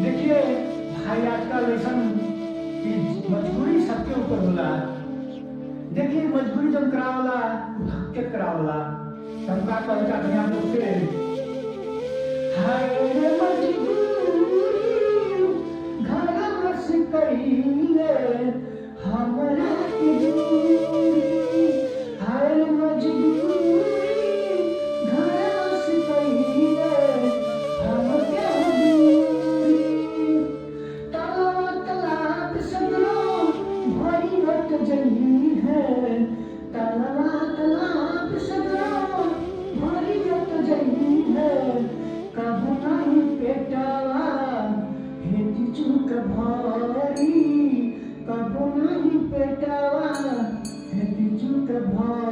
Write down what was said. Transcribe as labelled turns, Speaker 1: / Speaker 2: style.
Speaker 1: देखिए भाई, आजकल ऐसा मजबूरी सबके ऊपर होला। देखिए मजबूरी जब करावला हक करावला तब का कहल का दुनिया लोग से हाय रे मजबूरी घर बस कइले हमरा के दूरी। हाय रे मजबूरी घर बस कइले हमके दूरी। तालाब तालाब सगरो भरी रत जली है। तालाब तालाब सगरो भरी रत जली है। कबू नहीं पेटावा हेती चूक भारी। कबू नहीं पेटावा हेती चूक भारी।